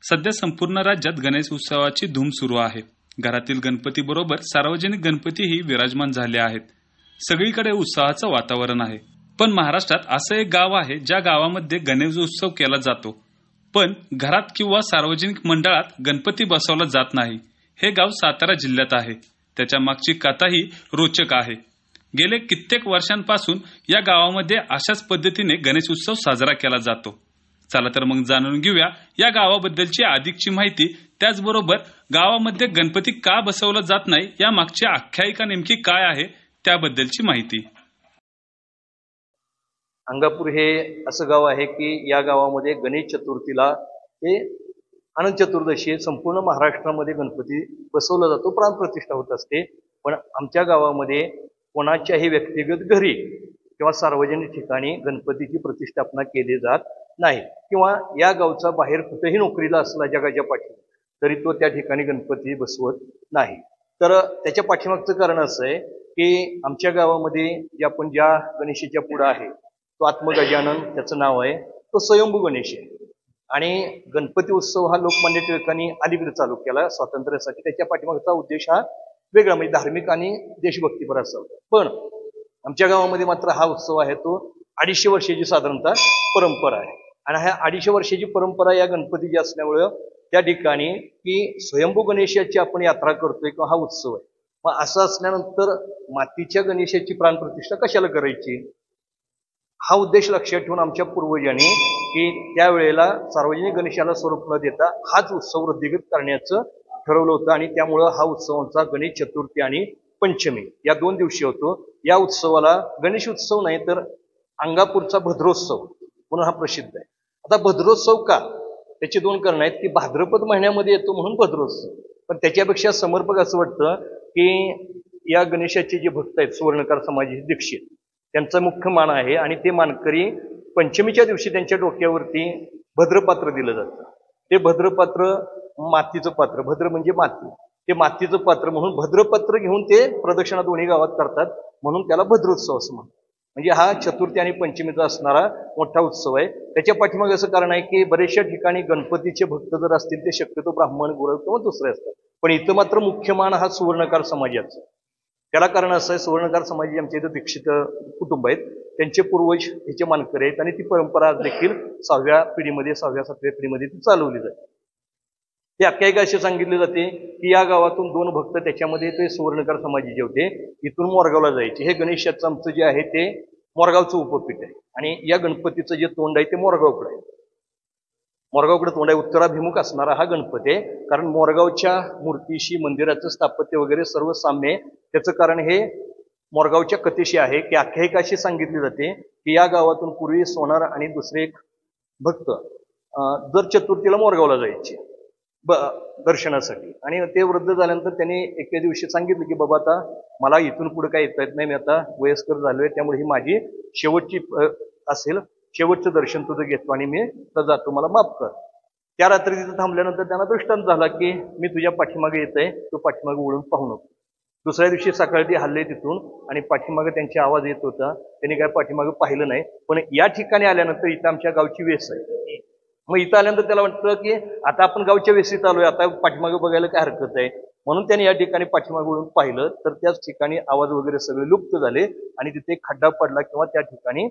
सध्या संपूर्ण राज्यात गणेश उत्सवाची धूम सुरू आहे. घरातील गणपती बरोबर सार्वजनिक गणपतीही विराजमान झाले आहेत. सगळीकडे उत्साहाचं वातावरण आहे. पण महाराष्ट्रात असं एक गाव आहे ज्या गावामध्ये गणेश उत्सव केला जातो, पण घरात किंवा सार्वजनिक मंडळात गणपती बसवला जात नाही. हे गाव सातारा जिल्ह्यात आहे. त्याच्या मागची कथाही रोचक आहे. गेले कित्येक वर्षांपासून या गावामध्ये अशाच पद्धतीने गणेश उत्सव साजरा केला जातो. चला तर मग जाणून घेऊया या गावाबद्दलची अधिकची माहिती. त्याचबरोबर गावामध्ये गणपती का बसवला जात नाही, या मागची आख्यायिका नेमकी काय आहे त्याबद्दलची माहिती. अंगापूर हे असं गाव आहे की या गावामध्ये गणेश चतुर्थीला हे अनंत चतुर्दशी संपूर्ण महाराष्ट्रामध्ये गणपती बसवला जातो, प्राणप्रतिष्ठा होत असते. पण आमच्या गावामध्ये कोणाच्याही व्यक्तिगत घरी किंवा सार्वजनिक ठिकाणी गणपतीची प्रतिष्ठापना केली जात नाही. किंवा या गावचा बाहेर कुठेही नोकरीला असला जगाच्या पाठी तरी तो त्या ठिकाणी गणपती बसवत नाही. तर त्याच्या पाठीमागचं कारण असं आहे की आमच्या गावामध्ये ज्या गणेशाच्या पुढं आहे तो आत्मगजानन त्याचं नाव आहे, तो स्वयंभू गणेश आहे. आणि गणपती उत्सव हा लोकमान्य टिळकांनी अलीकडे चालू केला स्वातंत्र्यासाठी. त्याच्या पाठीमागचा उद्देश हा वेगळा, म्हणजे धार्मिक आणि देशभक्तीपर असा होता. पण आमच्या गावामध्ये मात्र हा उत्सव आहे तो 250 वर्षाची साधारणतः परंपरा आहे. आणि ह्या 250 वर्षाची परंपरा या गणपतीची असल्यामुळं त्या ठिकाणी की स्वयंभू गणेशाची आपण यात्रा करतोय किंवा हा उत्सव आहे. मग असं असल्यानंतर मातीच्या गणेशाची प्राणप्रतिष्ठा कशाला करायची, हा उद्देश लक्षात ठेवून आमच्या पूर्वजांनी की त्यावेळेला सार्वजनिक गणेशाला स्वरूप न देता हाच उत्सव वृद्धिगत करण्याचं ठरवलं होतं. आणि त्यामुळं हा उत्सवांचा गणेश चतुर्थी आणि पंचमी या 2 दिवशी होतो. या उत्सवाला गणेश उत्सव नाही तर अंगापूरचा भद्रोत्सव म्हणून हा प्रसिद्ध आहे. आता भद्रोत्सव का, त्याची 2 कारणं आहेत की भाद्रपद महिन्यामध्ये येतो म्हणून भद्रोत्सव. पण त्याच्यापेक्षा समर्पक असं वाटतं की या गणेशाचे जे भक्त आहेत सुवर्णकार समाजाचे दीक्षित, त्यांचा मुख्य मान आहे. आणि ते मानकरी पंचमीच्या दिवशी त्यांच्या डोक्यावरती भद्रपात्र दिलं जातं. ते भद्रपात्र मातीचं पात्र, भद्र म्हणजे माती, ते मातीचं पात्र म्हणून भद्रपत्र घेऊन ते प्रदक्षिणा दोन्ही गावात करतात, म्हणून त्याला भद्रोत्सव असं म्हणतात. म्हणजे हा चतुर्थी आणि पंचमीचा असणारा मोठा उत्सव आहे. त्याच्या पाठीमागे असं कारण आहे की बरेचशा ठिकाणी गणपतीचे भक्त जर असतील ते शक्यतो ब्राह्मण, गुरव किंवा दुसरे असतात. पण इथं मात्र मुख्य मान हा सुवर्णकार समाजाचा. त्याला कारण असं आहे, सुवर्णकार समाजाचे आमच्या इथं दीक्षित कुटुंब आहेत, त्यांचे पूर्वज ह्याचे मानकरी आहेत. आणि ती परंपरा आज देखील 6व्या पिढीमध्ये 6व्या-7व्या पिढीमध्ये ती चालवली जाते. ते आख्यायिका अशी सांगितली जाते की या गावातून 2 भक्त त्याच्यामध्ये ते सुवर्णकार समाजाचे होते, इथून मोरगावला जायचे. हे गणेशाचं आमचं जे आहे ते मोरगावचं उपपीठ आहे. आणि या गणपतीचं जे तोंड आहे ते मोरगावकडे आहे. मोरगावकडे तोंड आहे, उत्तराभिमुख असणारा हा गणपती आहे. कारण मोरगावच्या मूर्तीशी मंदिराचं स्थापत्य वगैरे सर्व साम्य आहे. त्याचं कारण हे मोरगावच्या कथेशी आहे की आख्यायिका अशी सांगितली जाते की या गावातून पूर्वी सोनार आणि दुसरे एक भक्त दर चतुर्थीला मोरगावला जायचे दर्शनासाठी. आणि ते वृद्ध झाल्यानंतर त्यांनी एके दिवशी सांगितलं की बाबा आता मला इथून पुढे काय येता येत नाही, मी आता वयस्कर झालोय, त्यामुळे ही माझी शेवटची असेल, शेवटचं दर्शन तुझं घेतो आणि मी तर जातो, मला माफ कर. त्या रात्री तिथं थांबल्यानंतर त्यांना दृष्टांत झाला की मी तुझ्या पाठीमागे येत आहे, तू पाठीमागे वळून पाहू नको. दुसऱ्या दिवशी सकाळी ते हल्ले तिथून आणि पाठीमागे त्यांचे आवाज येत होता. त्यांनी काय पाठीमागे पाहिलं नाही. पण या ठिकाणी आल्यानंतर इथं आमच्या गावची वेस आहे. मग इथं आल्यानंतर त्याला वाटतं की आता आपण गावच्या वेशीत आलोय, आता पाठीमागे बघायला काय हरकत आहे. म्हणून त्याने या ठिकाणी पाठीमागे वळून पाहिलं तर त्याच ठिकाणी आवाज वगैरे सगळे लुप्त झाले आणि तिथे खड्डा पडला किंवा त्या ठिकाणी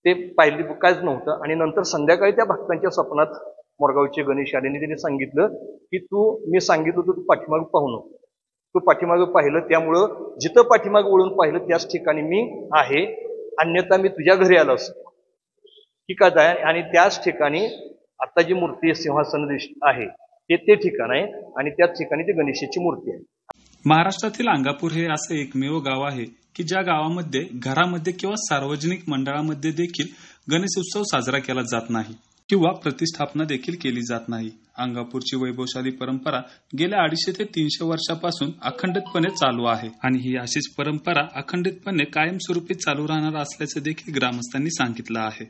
ते पाहिले काहीच नव्हतं. आणि नंतर संध्याकाळी त्या भक्तांच्या स्वप्नात मोरगावचे गणेश आल्याने त्यांनी सांगितलं की मी सांगितलं होतं तू पाठीमागे पाहू नको, तू पाठीमागे पाहिलं, त्यामुळं जिथं पाठीमागे वळून पाहिलं त्याच ठिकाणी मी आहे, अन्यथा मी तुझ्या घरी आलो असतो. ठीक आहे. आणि त्याच ठिकाणी आता जी मूर्ती सिंहासन आहे ते ठिकाण आहे आणि त्याच ठिकाणी ती गणेशाची मूर्ती आहे. महाराष्ट्रातील अंगापूर हे असं एकमेव गाव आहे की ज्या गावामध्ये घरामध्ये किंवा सार्वजनिक मंडळामध्ये देखील गणेश उत्सव साजरा केला जात नाही किंवा प्रतिष्ठापना देखील केली जात नाही. अंगापूरची वैभवशाली परंपरा गेल्या 250 ते 300 वर्षापासून अखंडितपणे चालू आहे आणि ही अशीच परंपरा अखंडितपणे कायमस्वरूपी चालू राहणार असल्याचे देखील ग्रामस्थांनी सांगितलं आहे.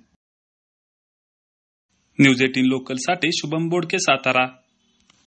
न्यूज 18 लोकल साठी शुभम बोडके, सातारा.